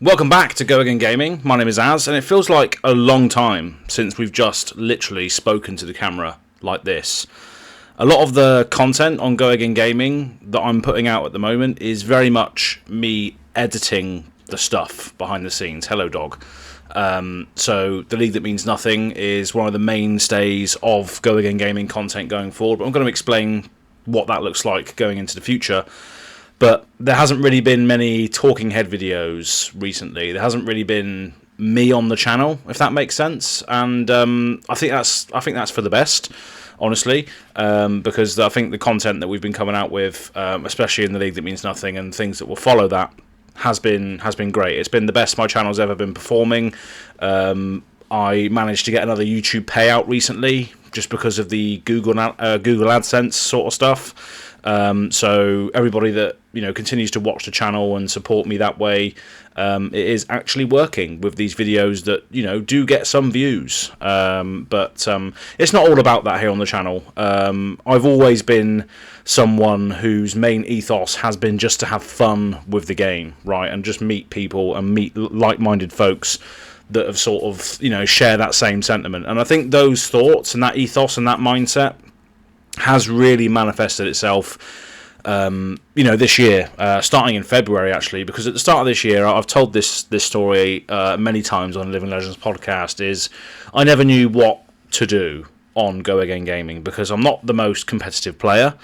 Welcome back to Go Again Gaming. My name is Az, and it feels like a long time since we've just literally spoken to the camera like this. A lot of the content on Go Again Gaming that I'm putting out at the moment is very much me editing the stuff behind the scenes. Hello, dog. So The League That Means Nothing is one of the mainstays of Go Again Gaming content going forward, but I'm going to explain what that looks like going into the future. But there hasn't really been many talking head videos recently. There hasn't really been me on the channel, if that makes sense. And I think that's for the best, honestly, because I think the content that we've been coming out with, especially in The League That Means Nothing and things that will follow that, has been great. It's been the best my channel's ever been performing. I managed to get another YouTube payout recently, just because of the Google AdSense sort of stuff. So everybody that continues to watch the channel and support me that way, it is actually working with these videos that do get some views. But it's not all about that here on the channel. I've always been someone whose main ethos has been just to have fun with the game, right, and just meet people and meet like-minded folks that have sort of share that same sentiment. And I think those thoughts and that ethos and that mindset has really manifested itself this year, starting in February actually, because at the start of this year, I've told this story many times on Living Legends podcast, is I never knew what to do on Go Again Gaming because I'm not the most competitive player.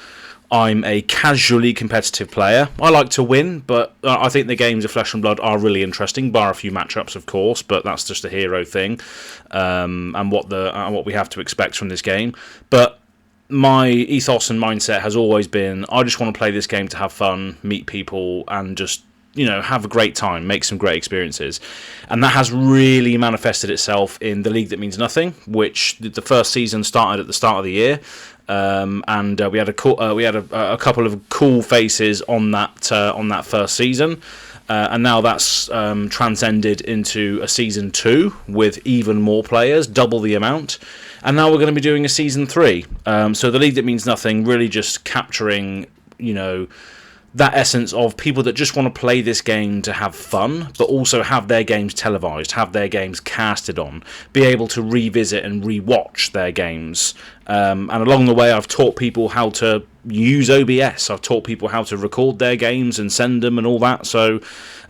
I'm a casually competitive player. I like to win, but I think the games of Flesh and Blood are really interesting, bar a few matchups, of course, but that's just a hero thing, and what we have to expect from this game. But my ethos and mindset has always been, I just want to play this game to have fun, meet people, and just have a great time, make some great experiences. And that has really manifested itself in The League That Means Nothing, which the first season started at the start of the year. And we had a couple of cool faces on that first season, and now that's transcended into a season 2 with even more players, double the amount. And now we're going to be doing a season 3. So The League That Means Nothing, really just capturing that essence of people that just want to play this game to have fun, but also have their games televised, have their games casted on, be able to revisit and rewatch their games. And along the way, I've taught people how to use OBS. I've taught people how to record their games and send them and all that. So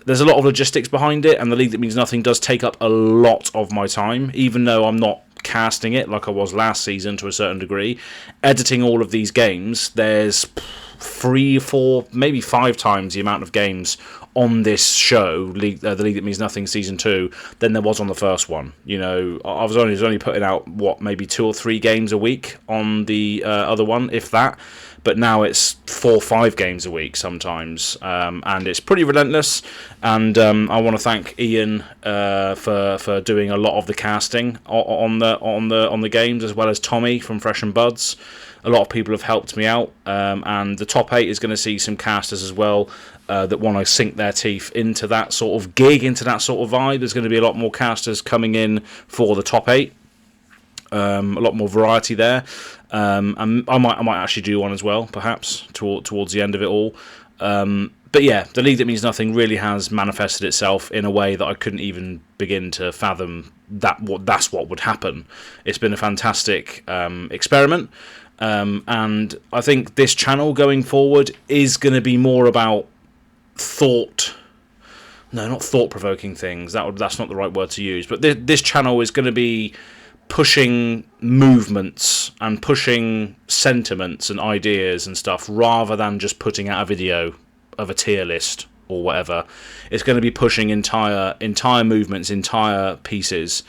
there's a lot of logistics behind it, and The League That Means Nothing does take up a lot of my time, even though I'm not casting it like I was last season to a certain degree. Editing all of these games, there's 3, 4, maybe 5 times the amount of games on this show, The League That Means Nothing Season 2, than there was on the first one. I was only putting out, maybe 2 or 3 games a week on the other one, if that. But now it's 4 or 5 games a week sometimes, and it's pretty relentless. And I want to thank Ian for doing a lot of the casting on the games, as well as Tommy from Fresh and Buds. A lot of people have helped me out, and the top 8 is going to see some casters as well that want to sink their teeth into that sort of gig, into that sort of vibe. There's going to be a lot more casters coming in for the top 8. A lot more variety there, and I might actually do one as well, perhaps towards the end of it all. But yeah, The League That Means Nothing really has manifested itself in a way that I couldn't even begin to fathom that's what would happen. It's been a fantastic experiment, and I think this channel going forward is going to be more about not thought-provoking things. That's not the right word to use. But this channel is going to be pushing movements and pushing sentiments and ideas and stuff, rather than just putting out a video of a tier list or whatever. It's going to be pushing entire movements, entire pieces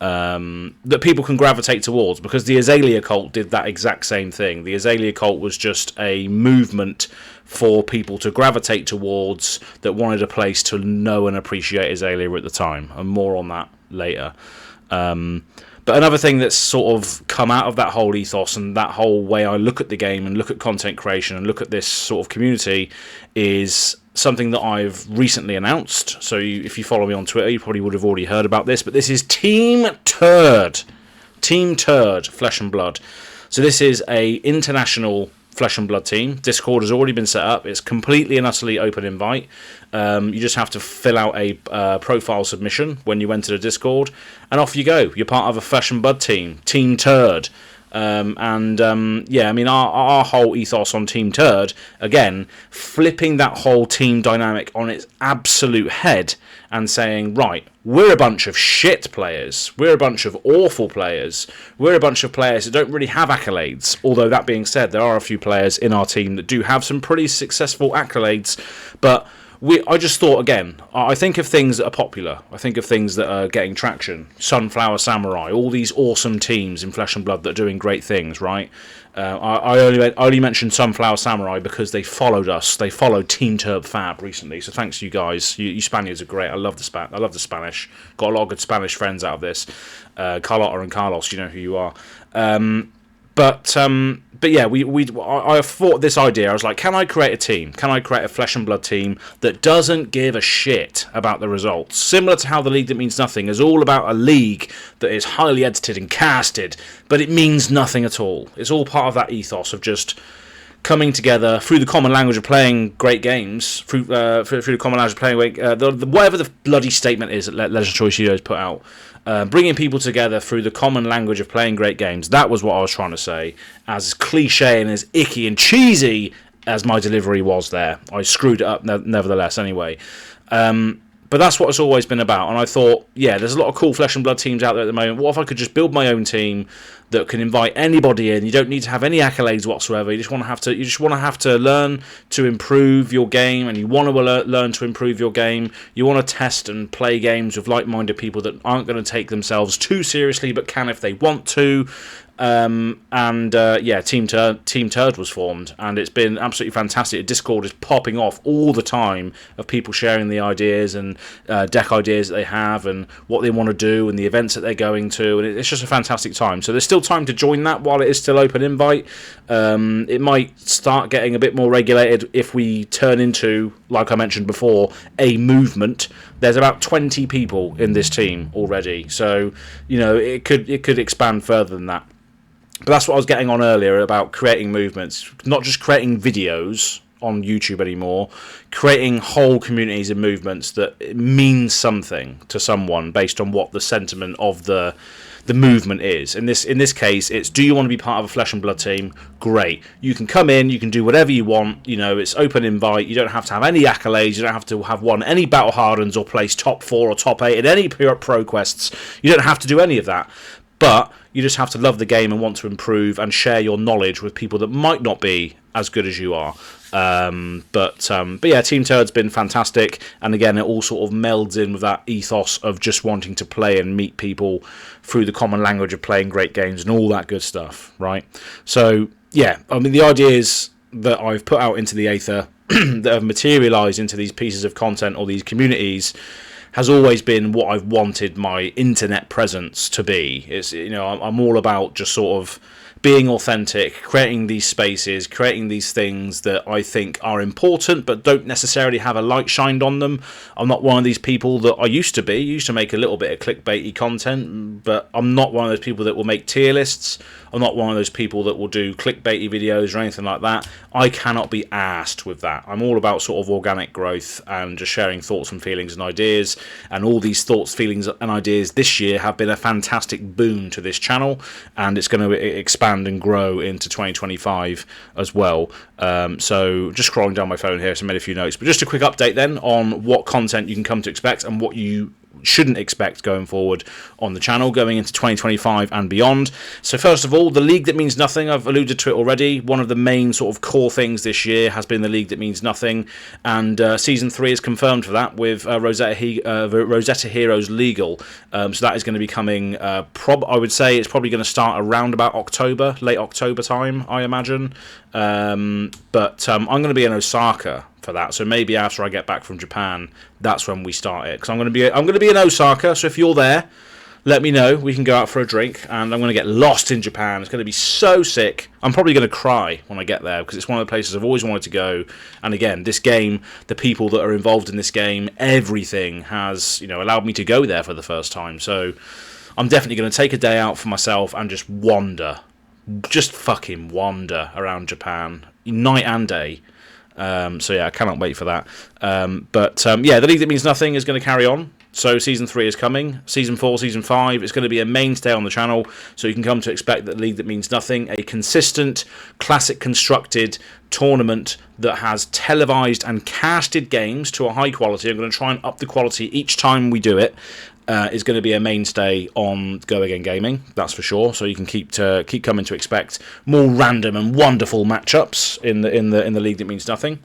that people can gravitate towards, because the Azalea Cult did that exact same thing. The Azalea Cult was just a movement for people to gravitate towards that wanted a place to know and appreciate Azalea at the time, and more on that later. But another thing that's sort of come out of that whole ethos and that whole way I look at the game and look at content creation and look at this sort of community is something that I've recently announced. So if you follow me on Twitter, you probably would have already heard about this, but this is Team Turd, Flesh and Blood. So this is a international Flesh and Blood team. Discord has already been set up. It's completely and utterly open invite. You just have to fill out a profile submission when you enter the Discord, and off you go. You're part of a Flesh and Blood team, Team Turd. Yeah, I mean, our whole ethos on Team Turd, again, flipping that whole team dynamic on its absolute head and saying, right, we're a bunch of shit players, we're a bunch of awful players, we're a bunch of players that don't really have accolades. Although, that being said, there are a few players in our team that do have some pretty successful accolades, but I just thought, again, I think of things that are popular. I think of things that are getting traction. Sunflower Samurai, all these awesome teams in Flesh and Blood that are doing great things, right? I only mentioned Sunflower Samurai because they followed us. They followed Team Turb Fab recently, so thanks to you guys. You Spaniards are great. I love the Spanish. Got a lot of good Spanish friends out of this. Carlotta and Carlos, you know who you are. But yeah, I thought this idea. I was like, can I create a team? Can I create a Flesh and Blood team that doesn't give a shit about the results? Similar to how the League That Means Nothing is all about a league that is highly edited and casted, but it means nothing at all. It's all part of that ethos of just coming together through the common language of playing great games, through the common language of playing whatever the bloody statement is that Legend Choice Studios put out. Bringing people together through the common language of playing great games. That was what I was trying to say. As cliche and as icky and cheesy as my delivery was there, I screwed it up nevertheless anyway. But that's what it's always been about. And I thought, yeah, there's a lot of cool Flesh and Blood teams out there at the moment. What if I could just build my own team that can invite anybody in? You don't need to have any accolades whatsoever. You just want to have to learn to improve your game, and you want to learn to improve your game. You want to test and play games with like-minded people that aren't going to take themselves too seriously, but can if they want to. Yeah, Team Turd was formed, and it's been absolutely fantastic. Discord is popping off all the time of people sharing the ideas and deck ideas that they have and what they want to do and the events that they're going to, and it's just a fantastic time. So there's still time to join that while it is still open invite. It might start getting a bit more regulated if we turn into, like I mentioned before, a movement. There's about 20 people in this team already, so you know it could expand further than that. But that's what I was getting on earlier about creating movements, not just creating videos on YouTube anymore, creating whole communities and movements that mean something to someone based on what the sentiment of the movement is. In this case, it's, do you want to be part of a Flesh and Blood team? Great. You can come in, you can do whatever you want, you know, it's open invite, you don't have to have any accolades, you don't have to have won any Battle Hardens or placed top 4 or top 8 in any pro quests. You don't have to do any of that. But you just have to love the game and want to improve and share your knowledge with people that might not be as good as you are. But yeah, Team Turd's been fantastic, and again, it all sort of melds in with that ethos of just wanting to play and meet people through the common language of playing great games and all that good stuff, right? So yeah, I mean, the ideas that I've put out into the aether that have materialised into these pieces of content or these communities has always been what I've wanted my internet presence to be. It's, you know, I'm all about just sort of being authentic, creating these spaces, creating these things that I think are important but don't necessarily have a light shined on them. I'm not one of these people that I used to be. I used to make a little bit of clickbaity content, but I'm not one of those people that will make tier lists. I'm not one of those people that will do clickbaity videos or anything like that. I cannot be arsed with that. I'm all about sort of organic growth and just sharing thoughts and feelings and ideas, and all these thoughts, feelings and ideas this year have been a fantastic boon to this channel, and it's going to expand and grow into 2025 as well. So just scrolling down my phone here, so I made a few notes, but just a quick update then on what content you can come to expect and what you shouldn't expect going forward on the channel going into 2025 and beyond. So first of all, the League That Means Nothing, I've alluded to it already. One of the main sort of core things this year has been the League That Means Nothing, and season 3 is confirmed for that with Rosetta Heroes Legal. So that is going to be coming, I would say it's probably going to start around about October, late October time, I imagine. But I'm going to be in Osaka for that, so maybe after I get back from Japan, that's when we start it, because I'm going to be in Osaka. So if you're there, let me know, we can go out for a drink, and I'm going to get lost in Japan. It's going to be so sick. I'm probably going to cry when I get there, because it's one of the places I've always wanted to go. And again, this game, the people that are involved in this game, everything has, you know, allowed me to go there for the first time. So I'm definitely going to take a day out for myself and just wander just fucking wander around Japan night and day. So yeah, I cannot wait for that. But yeah, The League That Means Nothing is going to carry on. So Season 3 is coming. Season 4, Season 5 is going to be a mainstay on the channel. So you can come to expect that League That Means Nothing, a consistent, classic constructed tournament that has televised and casted games to a high quality. I'm going to try and up the quality each time we do it. Is going to be a mainstay on Go Again Gaming, that's for sure. So you can keep coming to expect more random and wonderful matchups in the League That Means Nothing.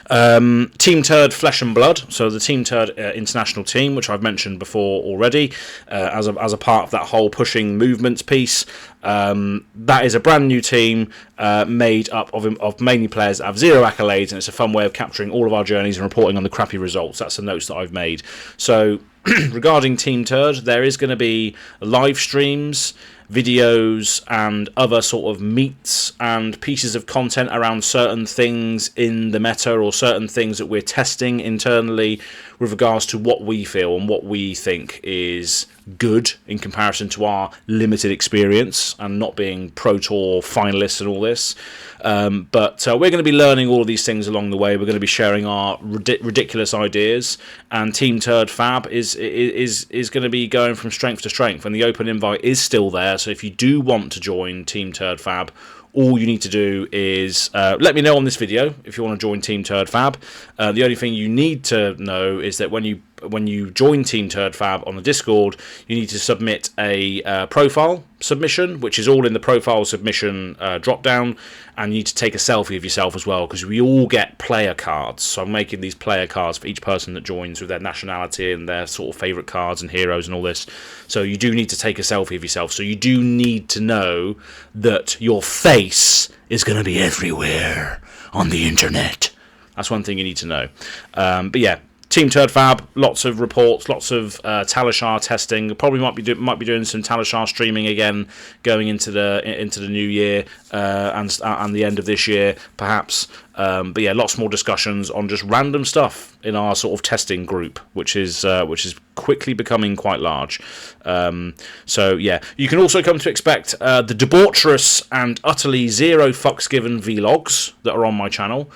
Team Turd Flesh and Blood, so the Team Turd international team, which I've mentioned before already, as a part of that whole pushing movements piece. That is a brand new team made up of mainly players that have 0 accolades, and it's a fun way of capturing all of our journeys and reporting on the crappy results. That's the notes that I've made. So regarding Team Turd, there is going to be live streams, videos, and other sort of meets and pieces of content around certain things in the meta or certain things that we're testing internally with regards to what we feel and what we think is good in comparison to our limited experience and not being Pro Tour finalists and all this. But we're going to be learning all of these things along the way. We're going to be sharing our ridiculous ideas, and Team Turd Fab is going to be going from strength to strength, and the open invite is still there. So if you do want to join Team Turd Fab, all you need to do is let me know on this video if you want to join Team Turd Fab. The only thing you need to know is that when you join Team Turd Fab on the Discord, you need to submit a profile submission, which is all in the profile submission drop down, and you need to take a selfie of yourself as well, because we all get player cards. So I'm making these player cards for each person that joins with their nationality and their sort of favourite cards and heroes and all this. So you do need to take a selfie of yourself. So you do need to know that your face is going to be everywhere on the internet. That's one thing you need to know. But yeah, Team Turd Fab, lots of reports, lots of Talishar testing. Probably might be doing some Talishar streaming again, going into the new year and the end of this year, perhaps. But yeah, lots more discussions on just random stuff in our sort of testing group, which is quickly becoming quite large. So yeah, you can also come to expect the debaucherous and utterly zero fucks given vlogs that are on my channel.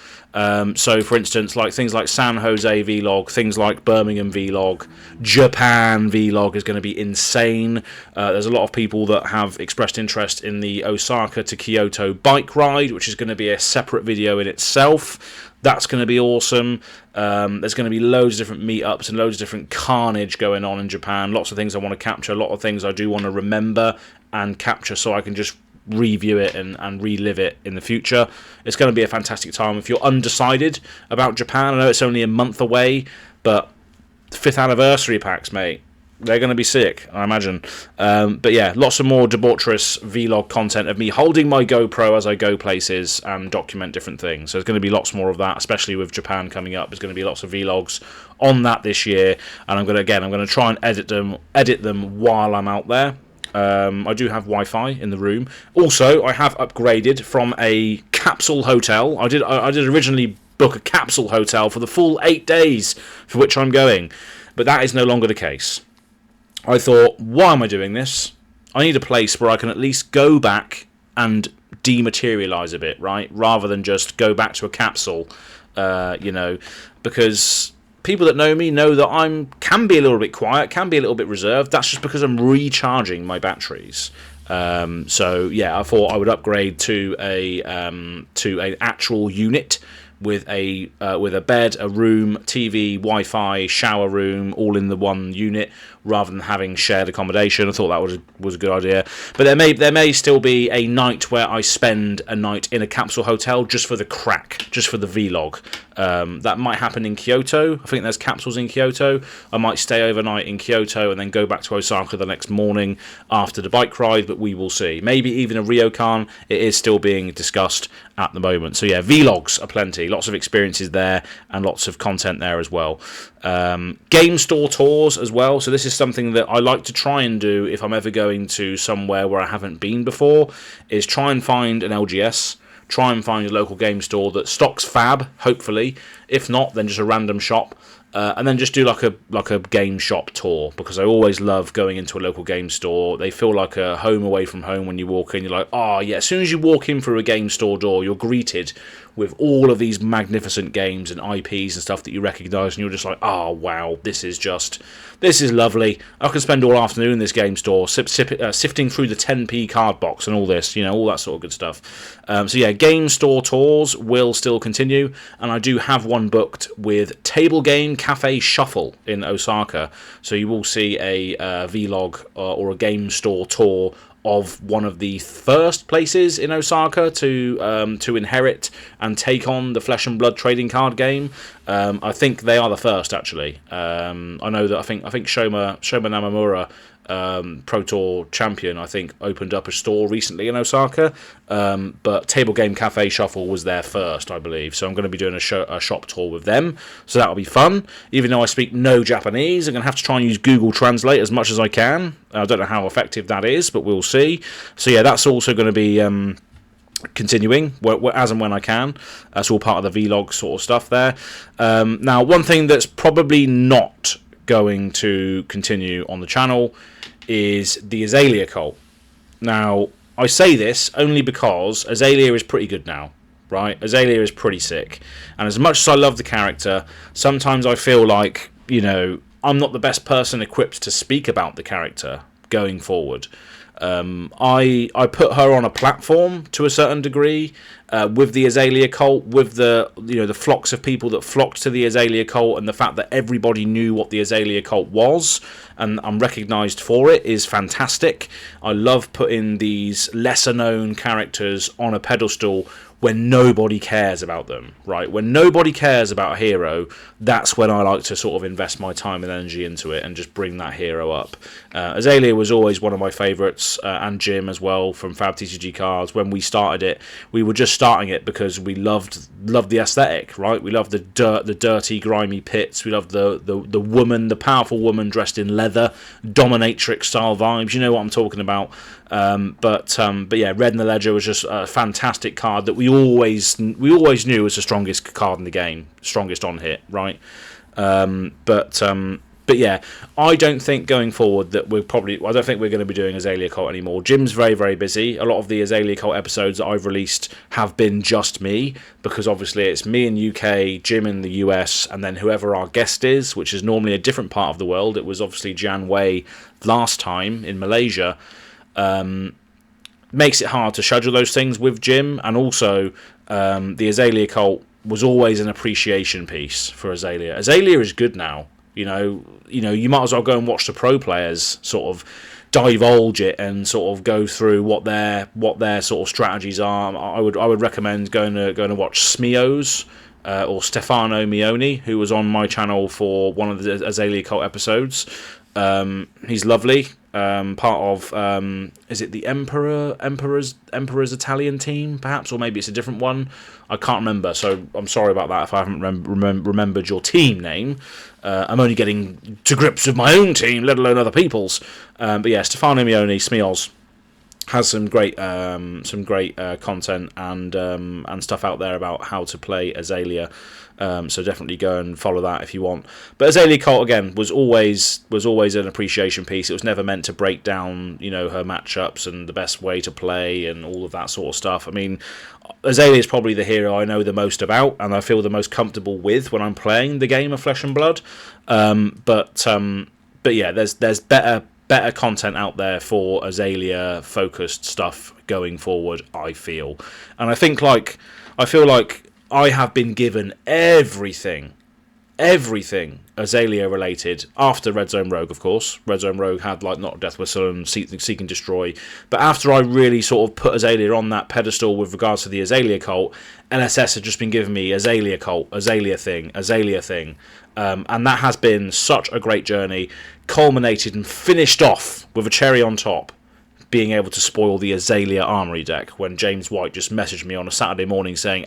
So for instance, like things like San Jose vlog, things like Birmingham vlog, Japan vlog is going to be insane. There's a lot of people that have expressed interest in the Osaka to Kyoto bike ride, which is going to be a separate video in itself. That's going to be awesome. There's going to be loads of different meetups and loads of different carnage going on in Japan. Lots of things I want to capture, a lot of things I do want to remember and capture so I can just review it and relive it in the future. It's going to be a fantastic time. If you're undecided about Japan, I know it's only a month away, but 5th anniversary packs, mate, they're going to be sick, I imagine. But yeah, lots of more debaucherous vlog content of me holding my GoPro as I go places and document different things. So there's going to be lots more of that, especially with Japan coming up. There's going to be lots of vlogs on that this year, and I'm going to try and edit them while I'm out there. I do have Wi-Fi in the room. Also, I have upgraded from a capsule hotel. I did originally book a capsule hotel for the full 8 days for which I'm going, but that is no longer the case. I thought, why am I doing this? I need a place where I can at least go back and dematerialise a bit, right? Rather than just go back to a capsule, because people that know me know that I can be a little bit quiet, can be a little bit reserved. That's just because I'm recharging my batteries. So yeah, I thought I would upgrade to an actual unit with a bed, a room, TV, Wi-Fi, shower room, all in the one unit, rather than having shared accommodation. I thought that was a good idea. But there may still be a night where I spend a night in a capsule hotel just for the crack, just for the vlog. That might happen in Kyoto. I think there's capsules in Kyoto. I might stay overnight in Kyoto and then go back to Osaka the next morning after the bike ride, but we will see. Maybe even a ryokan. It is still being discussed at the moment. So yeah, vlogs are plenty. Lots of experiences there and lots of content there as well. Game store tours as well. So this is something that I like to try and do if I'm ever going to somewhere where I haven't been before, is try and find an LGS. Try and find a local game store that stocks Fab, hopefully. If not, then just a random shop. and then just do like a game shop tour, because I always love going into a local game store. They feel like a home away from home when you walk in. You're like, oh yeah, as soon as you walk in through a game store door, you're greeted with all of these magnificent games and IPs and stuff that you recognise, and you're just like, oh wow, this is lovely. I can spend all afternoon in this game store sifting through the 10p card box and all this, all that sort of good stuff. So yeah, game store tours will still continue, and I do have one booked with Table Game Cafe Shuffle in Osaka, so you will see a vlog or a game store tour of one of the first places in Osaka to inherit and take on the Flesh and Blood trading card game. I think they are the first, actually. I know that I think Shoma Namamura, Pro Tour champion, I think, opened up a store recently in Osaka, but Table Game Cafe Shuffle was there first, I believe. So I'm going to be doing a shop tour with them, so that'll be fun. Even though I speak no Japanese, I'm going to have to try and use Google Translate as much as I can. I don't know how effective that is, but we'll see. So yeah, that's also going to be continuing as and when I can. That's all part of the vlog sort of stuff there. Now, one thing that's probably not going to continue on the channel is the Azalea cult. Now, I say this only because Azalea is pretty good now, right? Azalea is pretty sick, and as much as I love the character, sometimes I feel like, I'm not the best person equipped to speak about the character going forward. I put her on a platform to a certain degree with the Azalea cult, with the the flocks of people that flocked to the Azalea cult, and the fact that everybody knew what the Azalea cult was, and I'm recognised for it, is fantastic. I love putting these lesser known characters on a pedestal when nobody cares about them, right? When nobody cares about a hero, that's when I like to sort of invest my time and energy into it and just bring that hero up. Azalea was always one of my favourites, and Jim as well from Fab TCG Cards. When we started it, we were just starting it because we loved the aesthetic, right? We loved the dirty, grimy pits. We loved the woman, the powerful woman dressed in leather, dominatrix style vibes. You know what I'm talking about. But yeah, Red in the Ledger was just a fantastic card that we always knew was the strongest card in the game, strongest on hit, right? But yeah, I don't think going forward that I don't think we're going to be doing Azalea Cult anymore. Jim's very, very busy. A lot of the Azalea Cult episodes that I've released have been just me, because obviously it's me in UK, Jim in the US, and then whoever our guest is, which is normally a different part of the world. It was obviously Jan Wei last time in Malaysia. Makes it hard to schedule those things with Jim, and also the Azalea Cult was always an appreciation piece for Azalea. Azalea is good now. You might as well go and watch the pro players sort of divulge it and sort of go through what their sort of strategies are. I would recommend going to watch Smeos or Stefano Mioni, who was on my channel for one of the Azalea Cult episodes. He's lovely. Part of is it the Emperor's Italian team, perhaps, or maybe it's a different one. I can't remember, so I'm sorry about that if I haven't remembered your team name. I'm only getting to grips with my own team, let alone other people's. But yeah, Stefano Mioni, Smeos, has some great content and stuff out there about how to play Azalea. So definitely go and follow that if you want. But Azalea Cult, again, was always an appreciation piece. It was never meant to break down, her matchups and the best way to play and all of that sort of stuff. I mean, Azalea is probably the hero I know the most about and I feel the most comfortable with when I'm playing the game of Flesh and Blood. But yeah, there's better content out there for Azalea focused stuff going forward, I feel. And I feel like I have been given everything Azalea related after Red Zone Rogue, of course. Red Zone Rogue had Not Death Whistle and Seek and Destroy, but after I really sort of put Azalea on that pedestal with regards to the Azalea Cult, LSS had just been giving me Azalea Cult, Azalea thing, and that has been such a great journey, culminated and finished off with a cherry on top, being able to spoil the Azalea Armory deck when James White just messaged me on a Saturday morning saying,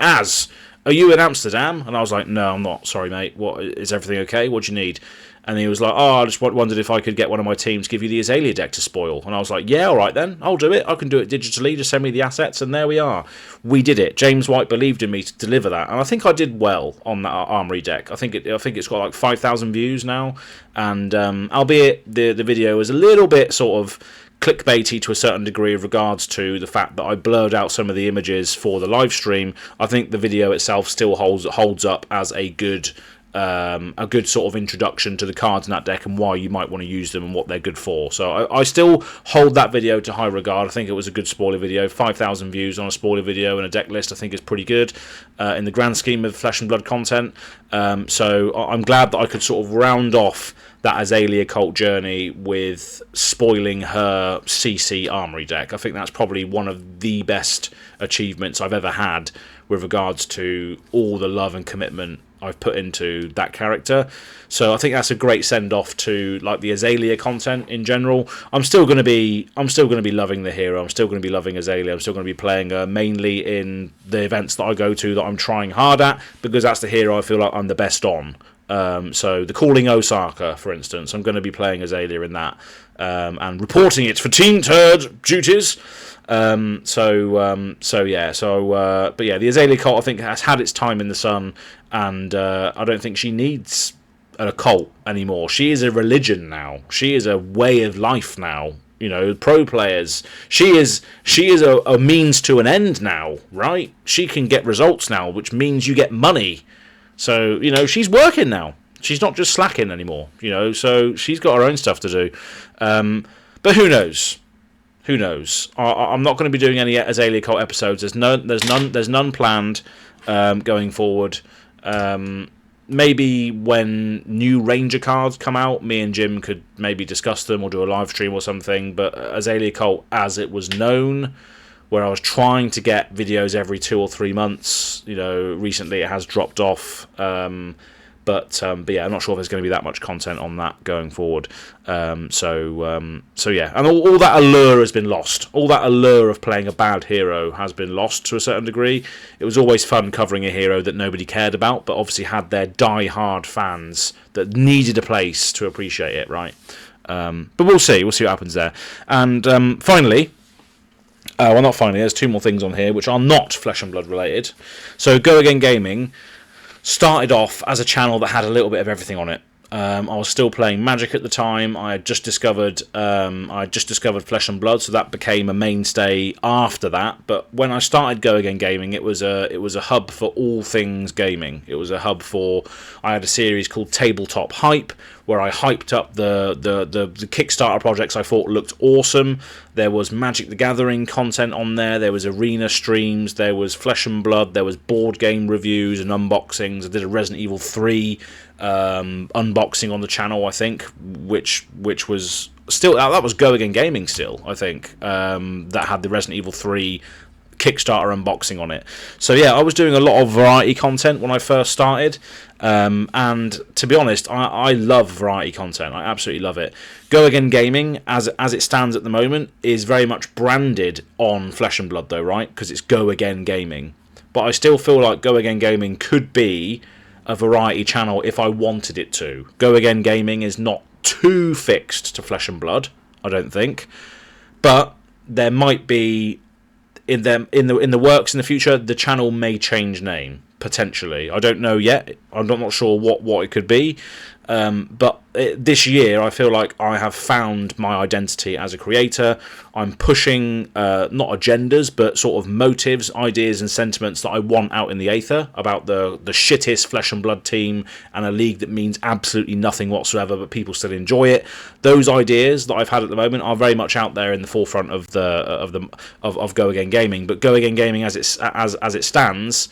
"Are you in Amsterdam?" And I was like, "No, I'm not. Sorry, mate. What is everything okay? What do you need?" And he was like, "Oh, I just wondered if I could get one of my teams to give you the Azalea deck to spoil." And I was like, "Yeah, all right then. I'll do it. I can do it digitally. Just send me the assets." And there we are. We did it. James White believed in me to deliver that, and I think I did well on that Armory deck. I think it's got like 5,000 views now, and albeit the video was a little bit sort of clickbaity to a certain degree with regards to the fact that I blurred out some of the images for the live stream, I think the video itself still holds up as a good sort of introduction to the cards in that deck and why you might want to use them and what they're good for. So I still hold that video to high regard. I think it was a good spoiler video. 5,000 views on a spoiler video and a deck list I think is pretty good in the grand scheme of Flesh and Blood content. So I'm glad that I could sort of round off that Azalea Cult journey with spoiling her CC Armory deck. I think that's probably one of the best achievements I've ever had with regards to all the love and commitment I've put into that character. So I think that's a great send off to like the Azalea content in general. I'm still going to be loving the hero. I'm still going to be loving Azalea. I'm still going to be playing her mainly in the events that I go to that I'm trying hard at, because that's the hero I feel like I'm the best on. So the Calling Osaka, for instance, I'm going to be playing Azalea in that and reporting it for Team Turd duties. But yeah, the Azalea cult I think has had its time in the sun, and I don't think she needs a cult anymore. She is a religion now. She is a way of life now. You know, pro players. She is a means to an end now, right? She can get results now, which means you get money. So, you know, she's working now. She's not just slacking anymore, you know, so she's got her own stuff to do. But who knows? Who knows? I'm not going to be doing any Azalea Cult episodes. There's none planned going forward. Maybe when new Ranger cards come out, me and Jim could maybe discuss them or do a live stream or something. But Azalea Cult, as it was known, where I was trying to get videos every 2 or 3 months, you know, recently it has dropped off. But yeah, I'm not sure if there's going to be that much content on that going forward. So yeah, and all that allure has been lost. All that allure of playing a bad hero has been lost to a certain degree. It was always fun covering a hero that nobody cared about, but obviously had their die-hard fans that needed a place to appreciate it, right? But we'll see what happens there. And finally, well, not finally, there's 2 more things on here which are not Flesh and Blood related. So Go Again Gaming started off as a channel that had a little bit of everything on it. I was still playing Magic at the time. I had just discovered Flesh and Blood, so that became a mainstay after that. But when I started Go Again Gaming, it was a hub for all things gaming. It was a hub for. I had a series called Tabletop Hype, where I hyped up the Kickstarter projects I thought looked awesome. There was Magic the Gathering content on there. There was arena streams. There was Flesh and Blood. There was board game reviews and unboxings. I did a Resident Evil 3 unboxing on the channel, I think, which was still, that was Go Again Gaming still, I think, that had the Resident Evil 3 Kickstarter unboxing on it. So yeah, I was doing a lot of variety content when I first started, and to be honest, I love variety content. I absolutely love it. Go Again Gaming, as it stands at the moment, is very much branded on Flesh and Blood though, right? Because it's Go Again Gaming. But I still feel like Go Again Gaming could be a variety channel if I wanted it to. Go Again Gaming is not too fixed to Flesh and Blood, I don't think, but there might be in the works in the future. The channel may change name potentially. I don't know yet. I'm not sure what it could be. But this year, I feel like I have found my identity as a creator. I'm pushing not agendas, but sort of motives, ideas, and sentiments that I want out in the aether about the shittest Flesh and Blood team and a league that means absolutely nothing whatsoever, but people still enjoy it. Those ideas that I've had at the moment are very much out there in the forefront of Go Again Gaming. But Go Again Gaming, as it stands,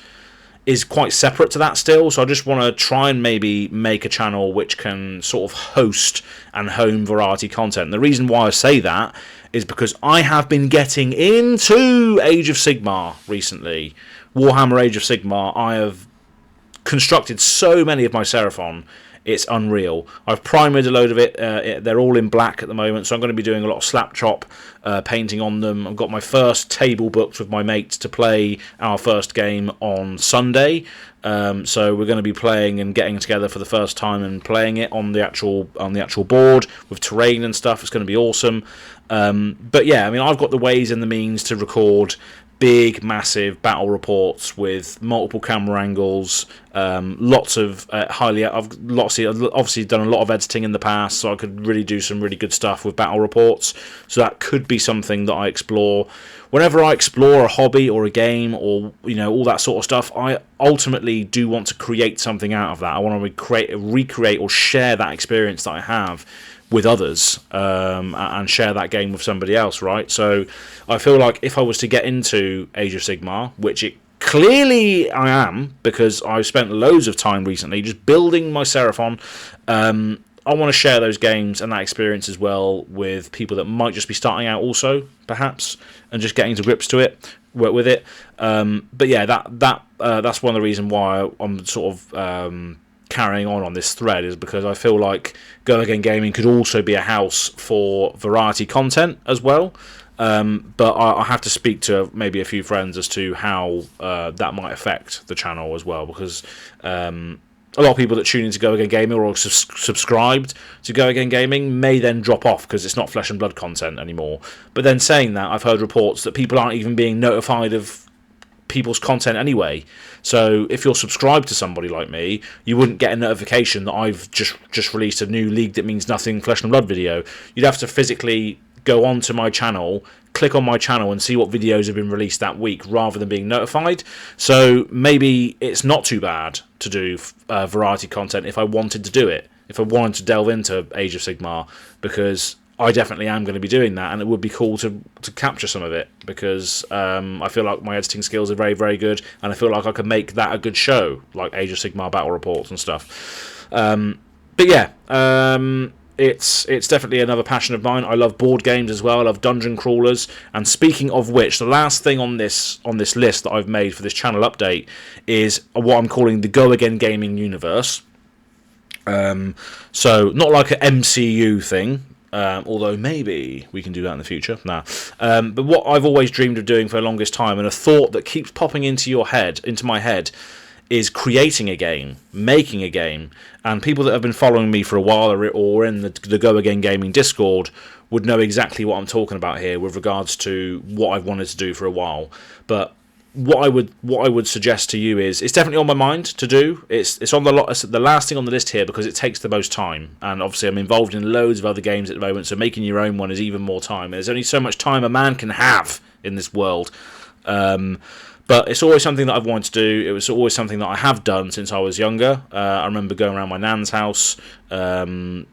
is quite separate to that still, so I just want to try and maybe make a channel which can sort of host and home variety content. And the reason why I say that is because I have been getting into Age of Sigmar recently. Warhammer Age of Sigmar. I have constructed so many of my Seraphon it's unreal. I've primered a load of it. They're all in black at the moment, so I'm going to be doing a lot of slap chop painting on them. I've got my first table booked with my mates to play our first game on Sunday. So we're going to be playing and getting together for the first time and playing it on the actual board with terrain and stuff. It's going to be awesome. But yeah, I mean, I've got the ways and the means to record big, massive battle reports with multiple camera angles, lots of I've obviously done a lot of editing in the past, so I could really do some really good stuff with battle reports. So that could be something that I explore. Whenever I explore a hobby or a game or all that sort of stuff, I ultimately do want to create something out of that. I want to recreate or share that experience that I have with others, and share that game with somebody else, right? So I feel like if I was to get into Age of Sigmar, which it clearly I am, because I've spent loads of time recently just building my Seraphon, I want to share those games and that experience as well with people that might just be starting out also, perhaps, and just getting to grips to it, work with it. But yeah, that's one of the reasons why I'm sort of carrying on this thread, is because I feel like Go Again Gaming could also be a house for variety content as well. But I have to speak to maybe a few friends as to how that might affect the channel as well, because a lot of people that tune into Go Again Gaming or subscribed to Go Again Gaming may then drop off because it's not Flesh and Blood content anymore. But then saying that, I've heard reports that people aren't even being notified of people's content anyway. So if you're subscribed to somebody like me, you wouldn't get a notification that I've just released a new League That Means Nothing Flesh and Blood video. You'd have to physically go onto my channel, click on my channel and see what videos have been released that week rather than being notified. So maybe it's not too bad to do variety content if I wanted to do it, if I wanted to delve into Age of Sigmar, because I definitely am going to be doing that, and it would be cool to capture some of it, because I feel like my editing skills are very, very good, and I feel like I could make that a good show, like Age of Sigmar battle reports and stuff. But yeah, it's definitely another passion of mine. I love board games as well. I love dungeon crawlers. And speaking of which, the last thing on this list that I've made for this channel update is what I'm calling the Go Again Gaming universe. So not like an MCU thing. Although maybe we can do that in the future. Nah. But what I've always dreamed of doing for the longest time, and a thought that keeps popping into my head, is creating a game, making a game. And people that have been following me for a while or in the Go Again Gaming Discord would know exactly what I'm talking about here with regards to what I've wanted to do for a while. But what I would suggest to you is, it's definitely on my mind to do. It's on the last thing on the list here because it takes the most time, and obviously I'm involved in loads of other games at the moment, so making your own one is even more time. There's only so much time a man can have in this world. But it's always something that I've wanted to do. It was always something that I have done since I was younger. I remember going around my nan's house, and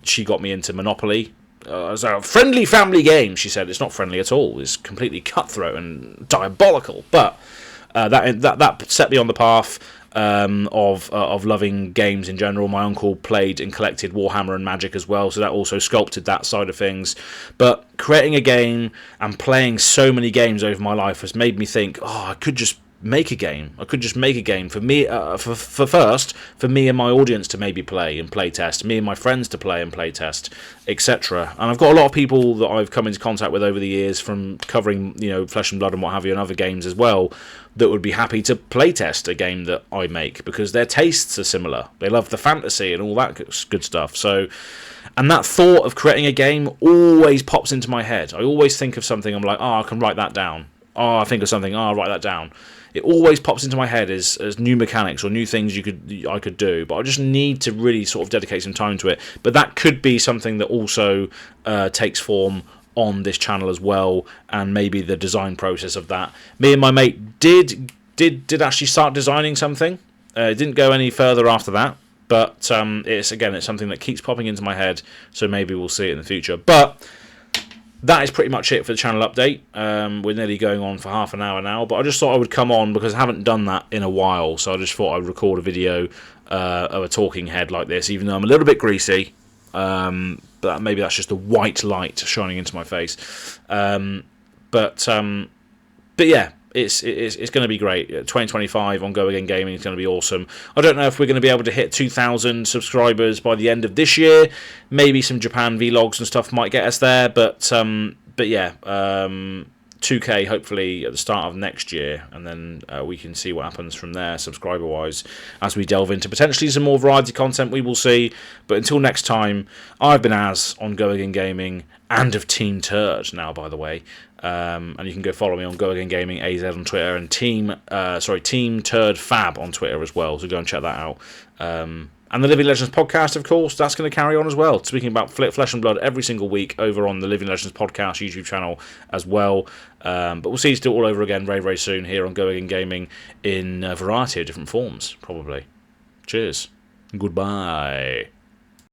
she got me into Monopoly. It's a friendly family game, she said. It's not friendly at all. It's completely cutthroat and diabolical. But that set me on the path of loving games in general. My uncle played and collected Warhammer and Magic as well, so that also sculpted that side of things. But creating a game and playing so many games over my life has made me think, I could just make a game. I could just make a game for me, for me and my audience to maybe play and play test, me and my friends to play and play test, etc. And I've got a lot of people that I've come into contact with over the years from covering, Flesh and Blood and what have you, and other games as well, that would be happy to play test a game that I make because their tastes are similar. They love the fantasy and all that good stuff. So, and that thought of creating a game always pops into my head. I always think of something, I'm like, I can write that down. I think of something, I'll write that down. It always pops into my head as new mechanics or new things I could do, but I just need to really sort of dedicate some time to it. But that could be something that also takes form on this channel as well, and maybe the design process of that. Me and my mate did actually start designing something. It didn't go any further after that, but it's something that keeps popping into my head, so maybe we'll see it in the future. But that is pretty much it for the channel update. We're nearly going on for half an hour now, but I just thought I would come on because I haven't done that in a while, so I just thought I'd record a video of a talking head like this, even though I'm a little bit greasy. But maybe that's just the white light shining into my face. But yeah, it's going to be great. 2025 on Go Again Gaming is going to be awesome. I don't know if we're going to be able to hit 2,000 subscribers by the end of this year. Maybe some Japan vlogs and stuff might get us there, but yeah, 2K hopefully at the start of next year, and then we can see what happens from there subscriber wise as we delve into potentially some more variety content. We will see, but until next time, I've been Az on Go Again Gaming and of Team Turd now, by the way. And you can go follow me on Go Again Gaming AZ on Twitter, and Team Turd Fab on Twitter as well, so go and check that out. And the Living Legends podcast, of course, that's going to carry on as well. Speaking about Flesh and Blood every single week over on the Living Legends podcast YouTube channel as well. But we'll see you still all over again very, very soon here on Go Again Gaming in a variety of different forms, probably. Cheers. Goodbye.